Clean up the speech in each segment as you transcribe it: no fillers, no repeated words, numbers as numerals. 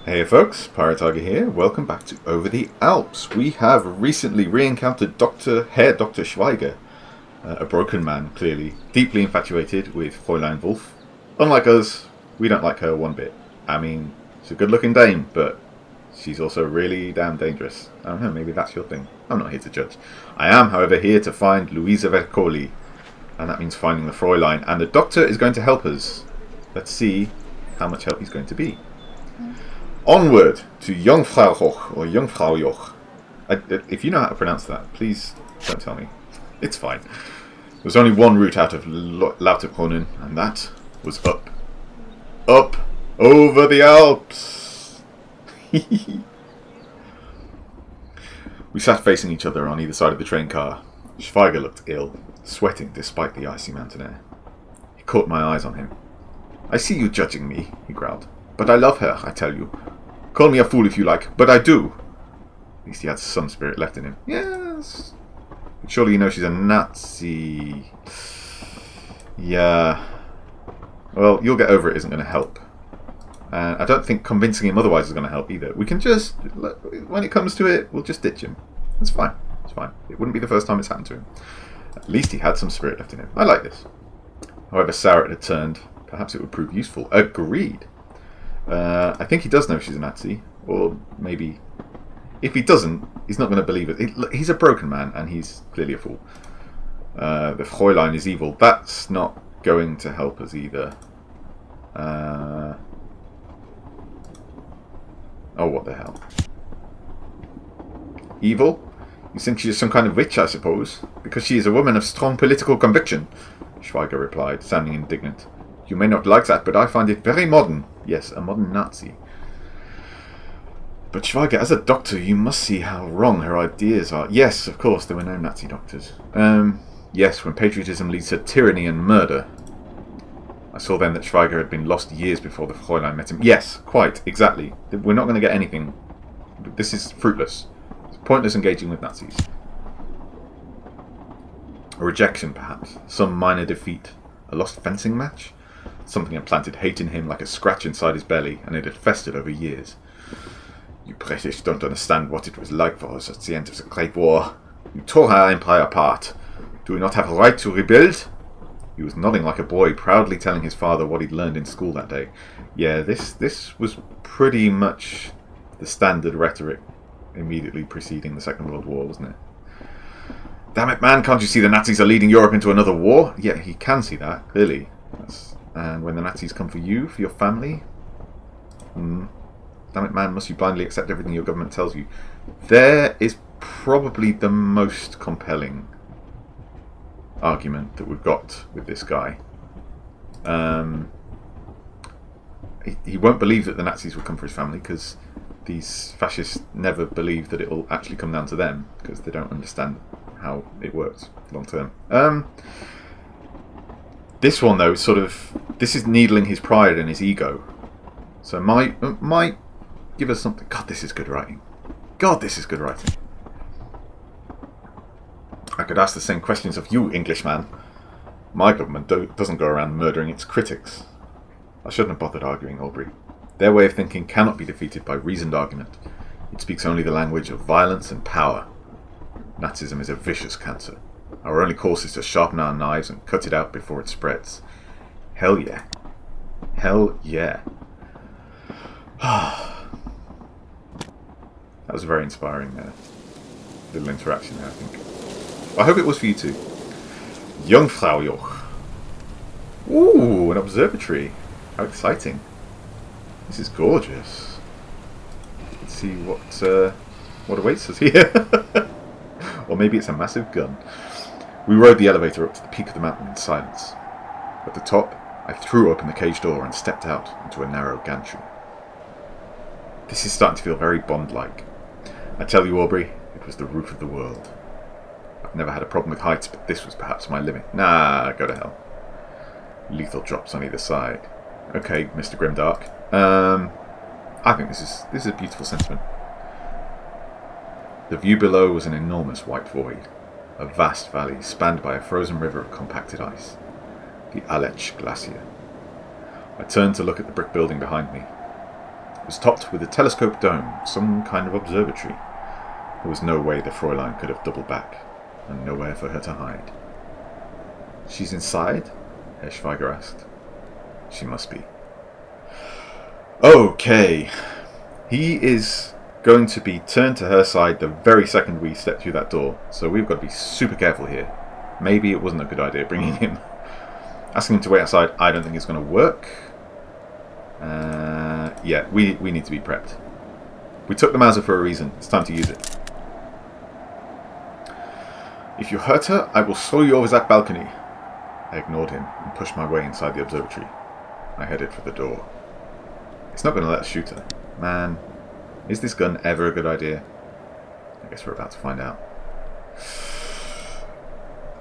Hey folks, Pirate Tiger here. Welcome back to Over the Alps. We have recently re-encountered Herr Dr. Schweiger, a broken man, clearly, deeply infatuated with Fräulein Wolf. Unlike us, we don't like her one bit. I mean, she's a good-looking dame, but she's also really damn dangerous. I don't know, maybe that's your thing. I'm not here to judge. I am, however, here to find Louisa Vercoli, and that means finding the Fräulein, and the doctor is going to help us. Let's see how much help he's going to be. Onward to Jungfraujoch, or Jungfraujoch. If you know how to pronounce that, please don't tell me. It's fine. There's only one route out of Lauterbrunnen, and that was up. Up over the Alps! We sat facing each other on either side of the train car. Schweiger looked ill, sweating despite the icy mountain air. He caught my eyes on him. "I see you judging me," he growled. "But I love her, I tell you. Call me a fool if you like, but I do." At least he had some spirit left in him. Yes. But surely you know she's a Nazi. Yeah. Well, you'll get over it isn't going to help. And I don't think convincing him otherwise is going to help either. We can just, when it comes to it, we'll just ditch him. That's fine. It's fine. It wouldn't be the first time it's happened to him. At least he had some spirit left in him. I like this. However sour it had turned, perhaps it would prove useful. Agreed. I think he does know she's a Nazi, or maybe if he doesn't, he's not going to believe it. He's a broken man, and he's clearly a fool. The Fräulein is evil. That's not going to help us either. Oh, what the hell? Evil? You think she is some kind of witch, I suppose? Because she is a woman of strong political conviction, Schweiger replied, sounding indignant. You may not like that, but I find it very modern. Yes, a modern Nazi. But Schweiger, as a doctor, you must see how wrong her ideas are. Yes, of course, there were no Nazi doctors. Yes, when patriotism leads to tyranny and murder. I saw then that Schweiger had been lost years before the Fräulein met him. Yes, quite, exactly. We're not going to get anything. This is fruitless. It's pointless engaging with Nazis. A rejection, perhaps. Some minor defeat. A lost fencing match? Something had planted hate in him like a scratch inside his belly, and it had festered over years. You British don't understand what it was like for us at the end of the Great War. You tore our empire apart. Do we not have a right to rebuild? He was nodding like a boy, proudly telling his father what he'd learned in school that day. Yeah, this was pretty much the standard rhetoric immediately preceding the Second World War, wasn't it? Damn it, man, can't you see the Nazis are leading Europe into another war? Yeah, he can see that, clearly. And when the Nazis come for you, for your family? Damn it, man, must you blindly accept everything your government tells you? There is probably the most compelling argument that we've got with this guy. He won't believe that the Nazis will come for his family because these fascists never believe that it will actually come down to them because they don't understand how it works long term. This one though, this is needling his pride and his ego. So might give us something. God, this is good writing. God, this is good writing. I could ask the same questions of you, Englishman. My government doesn't go around murdering its critics. I shouldn't have bothered arguing, Aubrey. Their way of thinking cannot be defeated by reasoned argument. It speaks only the language of violence and power. Nazism is a vicious cancer. Our only course is to sharpen our knives and cut it out before it spreads. Hell yeah. Hell yeah. That was a very inspiring little interaction there, I think. I hope it was for you too. Jungfraujoch. Ooh, an observatory. How exciting. This is gorgeous. Let's see what awaits us here. Or maybe it's a massive gun. We rode the elevator up to the peak of the mountain in silence. At the top, I threw open the cage door and stepped out into a narrow gantry. This is starting to feel very Bond-like. I tell you, Aubrey, it was the roof of the world. I've never had a problem with heights, but this was perhaps my limit. Nah, go to hell. Lethal drops on either side. Okay, Mr. Grimdark. I think this is a beautiful sentiment. The view below was an enormous white void, a vast valley spanned by a frozen river of compacted ice, the Alps Glacier. I turned to look at the brick building behind me. It was topped with a telescope dome, some kind of observatory. There was no way the Fräulein could have doubled back, and nowhere for her to hide. She's inside? Herr Schweiger asked. She must be. Okay. He is going to be turned to her side the very second we step through that door, so we've got to be super careful here. Maybe it wasn't a good idea bringing him. Asking him to wait outside, I don't think it's going to work. Yeah, we need to be prepped. We took the Mauser for a reason. It's time to use it. If you hurt her, I will throw you over that balcony. I ignored him and pushed my way inside the observatory. I headed for the door. It's not going to let us shoot her. Man, is this gun ever a good idea? I guess we're about to find out.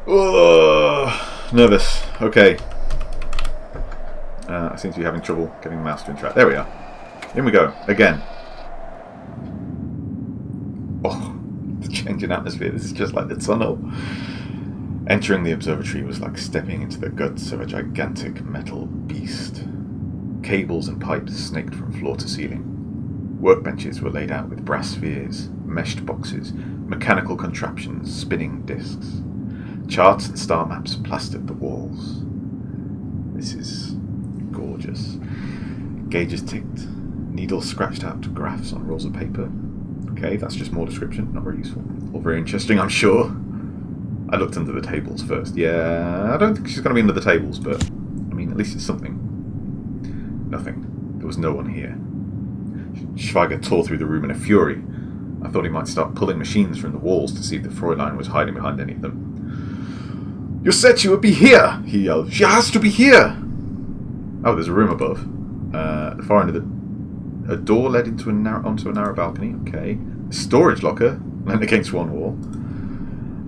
Ugh, nervous. Okay. I seem to be having trouble getting the mouse to interact. There we are. In we go. Again. Oh, the change in atmosphere. This is just like the tunnel. Entering the observatory was like stepping into the guts of a gigantic metal beast. Cables and pipes snaked from floor to ceiling. Workbenches were laid out with brass spheres, meshed boxes, mechanical contraptions, spinning discs. Charts and star maps plastered the walls. This is gorgeous. Gauges ticked. Needles scratched out graphs on rolls of paper. Okay, that's just more description, not very useful. All very interesting, I'm sure. I looked under the tables first. Yeah, I don't think she's going to be under the tables, but I mean, at least it's something. Nothing. There was no one here. Schweiger tore through the room in a fury. I thought he might start pulling machines from the walls to see if the Fräulein was hiding behind any of them. You said she would be here, he yelled. She has to be here! Oh, there's a room above. The far end of a door led into onto a narrow balcony. Okay. A storage locker leant against one wall.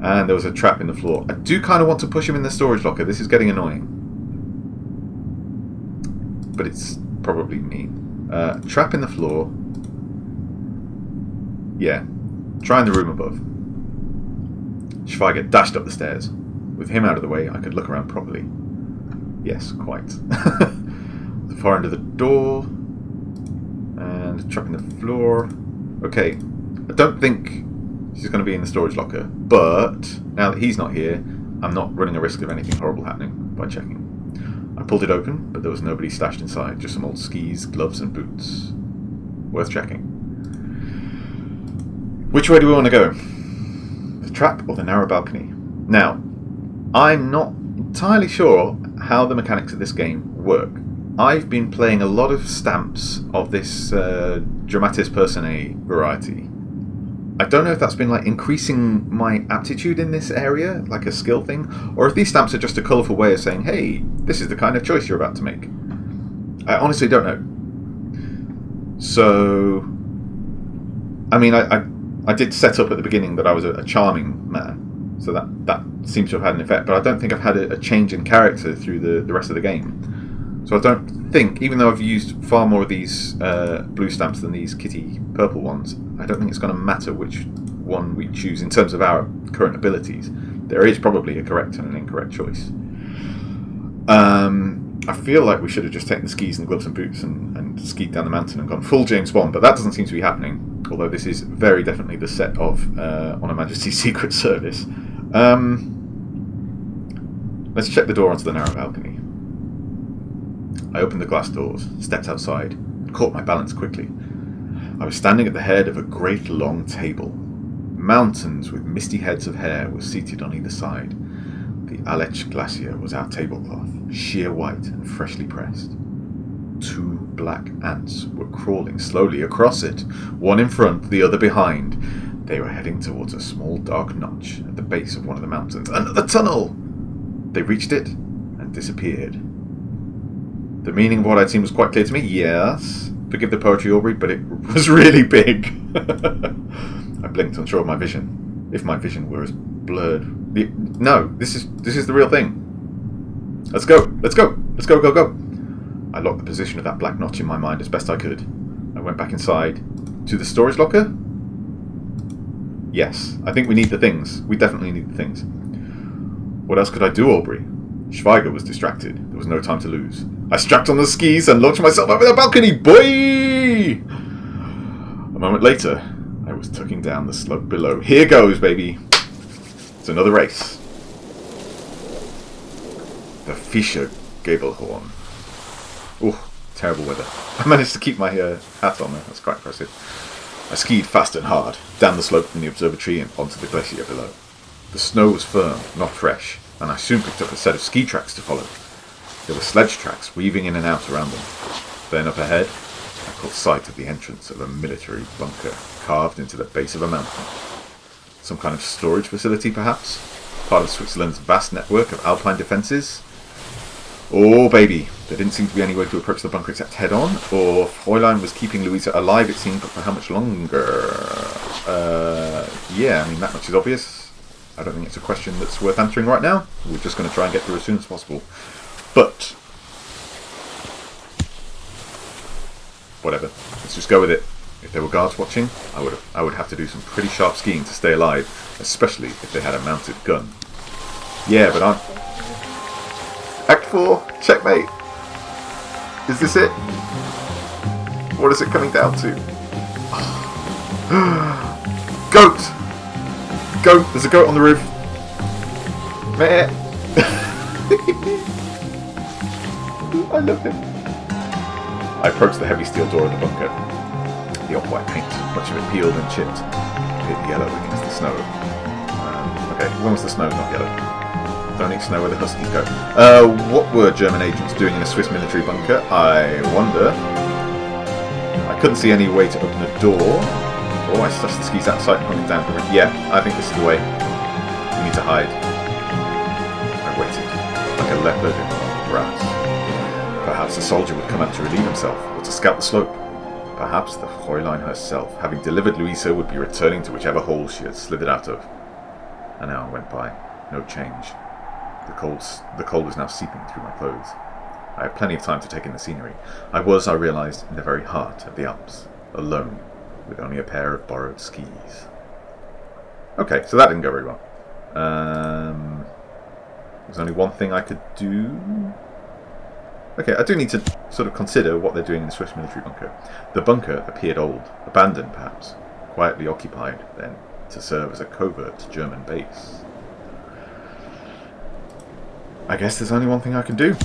And there was a trap in the floor. I do kind of want to push him in the storage locker. This is getting annoying. But it's probably me. Trap in the floor. Yeah. Try in the room above. Schweiger dashed up the stairs. With him out of the way, I could look around properly. Yes, quite. The far end of the door. And a trap in the floor. Okay. I don't think she's going to be in the storage locker. But now that he's not here, I'm not running a risk of anything horrible happening by checking. I pulled it open, but there was nobody stashed inside. Just some old skis, gloves and boots. Worth checking. Which way do we want to go? The trap or the narrow balcony? Now, I'm not entirely sure how the mechanics of this game work. I've been playing a lot of stamps of this Dramatis Personae variety. I don't know if that's been like increasing my aptitude in this area, like a skill thing, or if these stamps are just a colourful way of saying, hey, this is the kind of choice you're about to make. I honestly don't know. So, I mean, I did set up at the beginning that I was a charming man, so that seems to have had an effect, but I don't think I've had a change in character through the rest of the game. So I don't think, even though I've used far more of these blue stamps than these kitty purple ones, I don't think it's going to matter which one we choose in terms of our current abilities. There is probably a correct and an incorrect choice. I feel like we should have just taken the skis and the gloves and boots and skied down the mountain and gone full James Bond, but that doesn't seem to be happening, although this is very definitely the set of On Her Majesty's Secret Service. Let's check the door onto the narrow balcony. I opened the glass doors, stepped outside, and caught my balance quickly. I was standing at the head of a great long table. Mountains with misty heads of hair were seated on either side. The Alps glacier was our tablecloth, sheer white and freshly pressed. 2 black ants were crawling slowly across it, one in front, the other behind. They were heading towards a small dark notch at the base of one of the mountains. Another tunnel! They reached it and disappeared. The meaning of what I'd seen was quite clear to me, yes. Forgive the poetry, Aubrey, but it was really big. I blinked, unsure of my vision. If my vision were as blurred. No, this is the real thing. Let's go, let's go, let's go, go, go. I locked the position of that black notch in my mind as best I could. I went back inside. To the storage locker? Yes, I think we need the things. We definitely need the things. What else could I do, Aubrey? Schweiger was distracted. There was no time to lose. I strapped on the skis and launched myself over the balcony, boy! A moment later, I was tucking down the slope below. Here goes, baby. It's another race. The Fischer Gable horn. Ooh, terrible weather. I managed to keep my hat on there. That's quite impressive. I skied fast and hard, down the slope from the observatory and onto the glacier below. The snow was firm, not fresh, and I soon picked up a set of ski tracks to follow. There were sledge tracks weaving in and out around them. Then up ahead, I caught sight of the entrance of a military bunker carved into the base of a mountain. Some kind of storage facility, perhaps? Part of Switzerland's vast network of alpine defences? Oh, baby. There didn't seem to be any way to approach the bunker except head-on, or Fräulein was keeping Louisa alive, it seemed, but for how much longer? Yeah, I mean, that much is obvious. I don't think it's a question that's worth answering right now. We're just going to try and get through as soon as possible. But whatever. Let's just go with it. If there were guards watching, I would have to do some pretty sharp skiing to stay alive, especially if they had a mounted gun. Yeah, but I'm... Act 4, checkmate. Is this it? What is it coming down to? Goat! Goat! There's a goat on the roof. Meh. I love him. I approached the heavy steel door of the bunker. The off-white paint, much of it peeled and chipped, appeared yellow against the snow. Okay, when was the snow not yellow? Don't eat snow where the huskies go. What were German agents doing in a Swiss military bunker? I wonder. I couldn't see any way to open a door. Oh, I stashed the skis outside and pointed down. Yeah, I think this is the way. We need to hide. I waited, like a leopard in the long grass. Perhaps a soldier would come out to relieve himself, or to scout the slope. Perhaps the Fräulein herself, having delivered Louisa, would be returning to whichever hole she had slithered out of. An hour went by. No change. The cold was now seeping through my clothes. I had plenty of time to take in the scenery. I was, I realised, in the very heart of the Alps, alone, with only a pair of borrowed skis. Okay, so that didn't go very well. There's only one thing I could do. Okay, I do need to sort of consider what they're doing in the Swiss military bunker. The bunker appeared old, abandoned perhaps, quietly occupied then to serve as a covert German base. I guess there's only one thing I can do.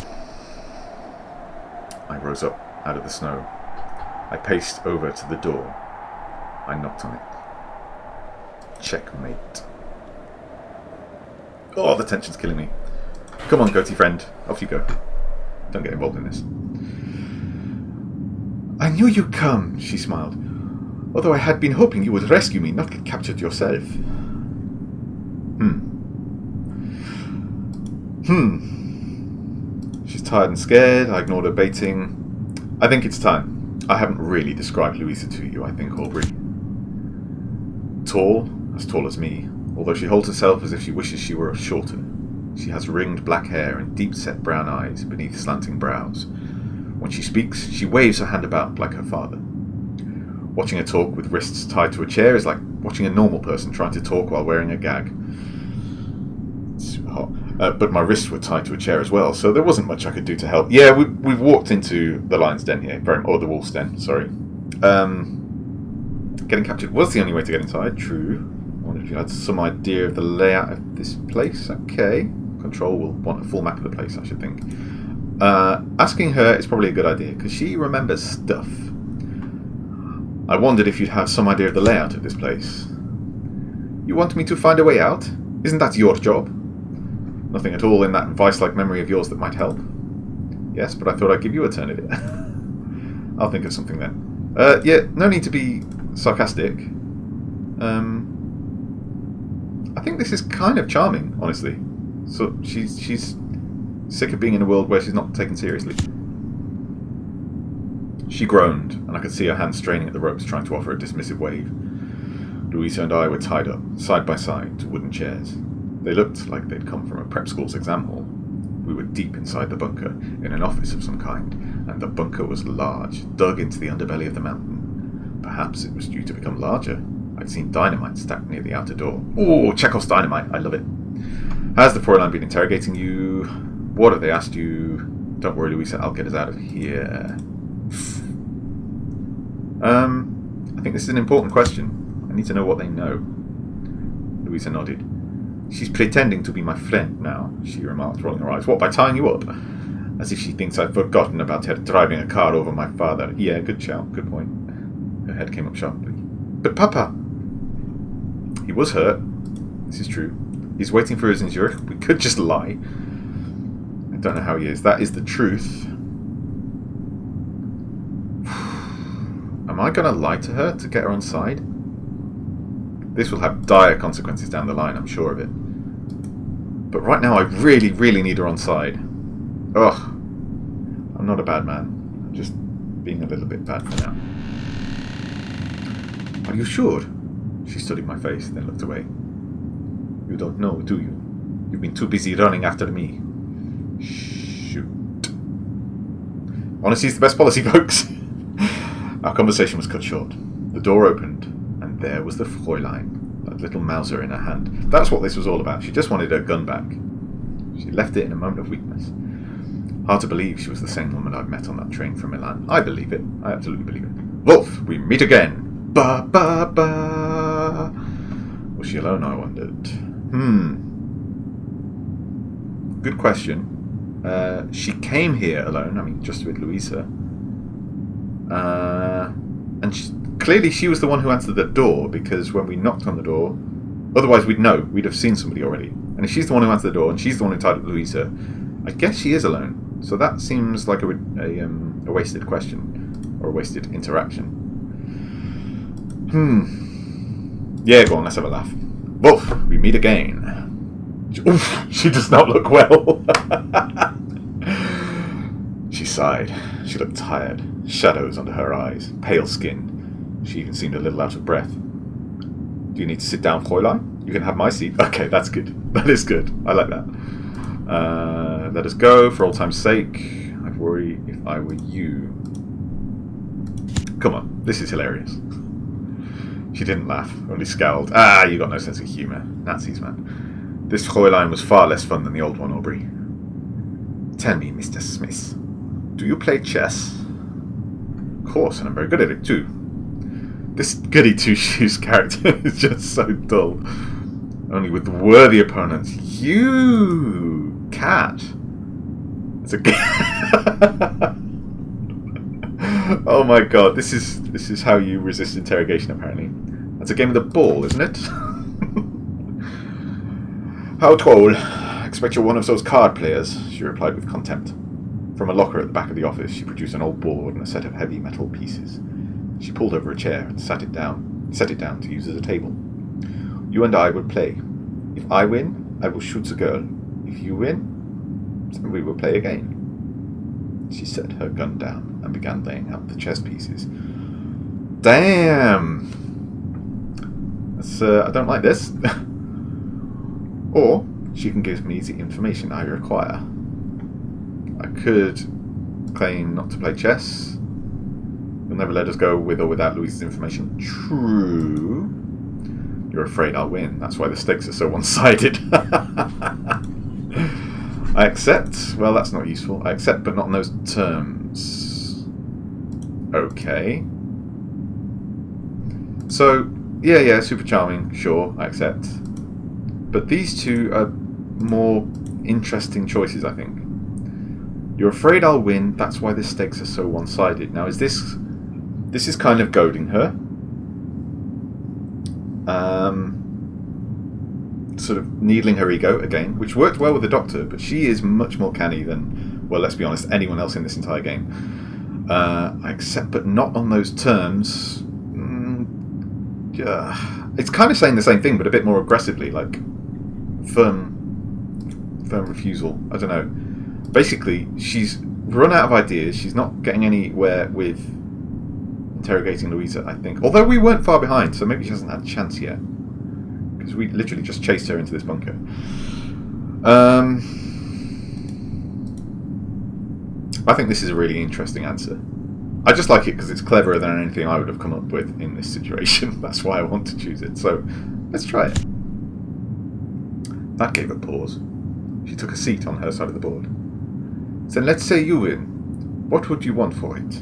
I rose up out of the snow. I paced over to the door. I knocked on it. Checkmate. Oh, the tension's killing me. Come on, goatee friend. Off you go. Don't get involved in this. I knew you'd come, she smiled. Although I had been hoping you would rescue me, not get captured yourself. She's tired and scared. I ignored her baiting. I think it's time. I haven't really described Louisa to you, I think, Aubrey. Tall as me, although she holds herself as if she wishes she were shorter. She has ringed black hair and deep-set brown eyes beneath slanting brows. When she speaks, she waves her hand about like her father. Watching her talk with wrists tied to a chair is like watching a normal person trying to talk while wearing a gag. It's super hot. But my wrists were tied to a chair as well, so there wasn't much I could do to help. Yeah, we've walked into the lion's den here, or the wolf's den, sorry. Getting captured was the only way to get inside, true. I wonder if you had some idea of the layout of this place. Okay. Control will want a full map of the place, I should think. Asking her is probably a good idea, because she remembers stuff. I wondered if you'd have some idea of the layout of this place. You want me to find a way out? Isn't that your job? Nothing at all in that vice-like memory of yours that might help. Yes, but I thought I'd give you a turn at it. I'll think of something then. Yeah, no need to be sarcastic. I think this is kind of charming, honestly. So she's sick of being in a world where she's not taken seriously. She groaned, and I could see her hands straining at the ropes, trying to offer a dismissive wave. Louisa and I were tied up, side by side, to wooden chairs. They looked like they'd come from a prep school's exam hall. We were deep inside the bunker, in an office of some kind, and the bunker was large, dug into the underbelly of the mountain. Perhaps it was due to become larger. I'd seen dynamite stacked near the outer door. Oh, Chekhov's dynamite, I love it. Has the Fräulein been interrogating you? What have they asked you? Don't worry, Louisa, I'll get us out of here. I think this is an important question. I need to know what they know. Louisa nodded. She's pretending to be my friend now, she remarked, rolling her eyes. What, by tying you up? As if she thinks I've forgotten about her driving a car over my father. Yeah, good shout, good point. Her head came up sharply. But Papa! He was hurt. This is true. He's waiting for his injury. We could just lie. I don't know how he is. That is the truth. Am I going to lie to her to get her on side? This will have dire consequences down the line, I'm sure of it. But right now I really, really need her on side. Ugh. I'm not a bad man. I'm just being a little bit bad for now. Are you sure? She studied my face, then looked away. You don't know, do you? You've been too busy running after me. Shoot. Honesty is the best policy, folks. Our conversation was cut short. The door opened, and there was the Fräulein, that little Mauser in her hand. That's what this was all about. She just wanted her gun back. She left it in a moment of weakness. Hard to believe she was the same woman I'd met on that train from Milan. I believe it. I absolutely believe it. Wolf, we meet again. Ba ba ba. Was she alone, I wondered? Good question. She came here alone. I mean, just with Louisa. And clearly she was the one who answered the door, because when we knocked on the door, otherwise we'd know. We'd have seen somebody already. And if she's the one who answered the door and she's the one who tied up Louisa, I guess she is alone. So that seems like a wasted question, or a wasted interaction. Yeah, go on, let's have a laugh. Wolf, we meet again. Oof, she does not look well. She sighed. She looked tired. Shadows under her eyes. Pale skin. She even seemed a little out of breath. Do you need to sit down, Fräulein? You can have my seat. Okay, that's good. That is good. I like that. Let us go, for old time's sake. I'd worry if I were you. Come on, this is hilarious. She didn't laugh, only scowled. Ah, you got no sense of humour. Nazis, man. This Fräulein was far less fun than the old one, Aubrey. Tell me, Mr. Smith, do you play chess? Of course, and I'm very good at it too. This goody two-shoes character is just so dull. Only with worthy opponents. You cat. It's a oh my god, this is how you resist interrogation, apparently. That's a game of the ball, isn't it? How tall? I expect you're one of those card players, she replied with contempt. From a locker at the back of the office, she produced an old board and a set of heavy metal pieces. She pulled over a chair and set it down to use as a table. You and I will play. If I win, I will shoot the girl. If you win, then we will play again. She set her gun down and began laying out the chess pieces. Damn! That's, I don't like this. Or she can give me the information I require. I could claim not to play chess. You'll never let us go with or without Louisa's information. True. You're afraid I'll win. That's why the stakes are so one-sided. I accept. Well, that's not useful. I accept, but not on those terms. Okay. So, yeah, super charming. Sure, I accept. But these two are more interesting choices, I think. You're afraid I'll win. That's why the stakes are so one-sided. Now, is this is kind of goading her. Sort of needling her ego again, which worked well with the Doctor, but she is much more canny than, well, let's be honest, anyone else in this entire game. I accept, but not on those terms. It's kind of saying the same thing, but a bit more aggressively, like firm refusal. I don't know. Basically, she's run out of ideas. She's not getting anywhere with interrogating Louisa, I think. Although we weren't far behind, so maybe she hasn't had a chance yet. Because we literally just chased her into this bunker. I think this is a really interesting answer. I just like it because it's cleverer than anything I would have come up with in this situation. That's why I want to choose it. So, let's try it. That gave a pause. She took a seat on her side of the board. So let's say you win. What would you want for it?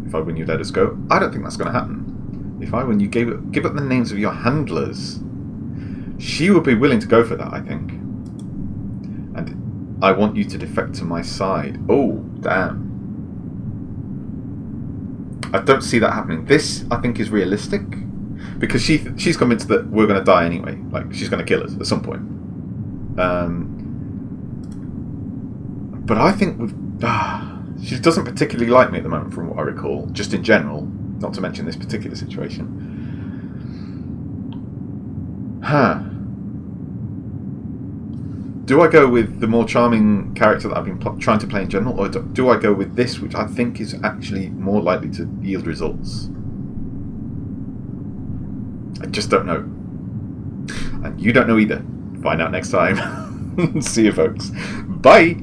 If I win, you let us go. I don't think that's going to happen. If I win, you give up the names of your handlers. She would be willing to go for that, I think. And I want you to defect to my side. Oh, damn. I don't see that happening. This, I think, is realistic. Because she's convinced that we're going to die anyway. Like, she's going to kill us at some point. But I think she doesn't particularly like me at the moment, from what I recall. Just in general, not to mention this particular situation. Huh. Do I go with the more charming character that I've been trying to play in general, or do I go with this, which I think is actually more likely to yield results? I just don't know. And you don't know either. Find out next time. See you, folks. Bye!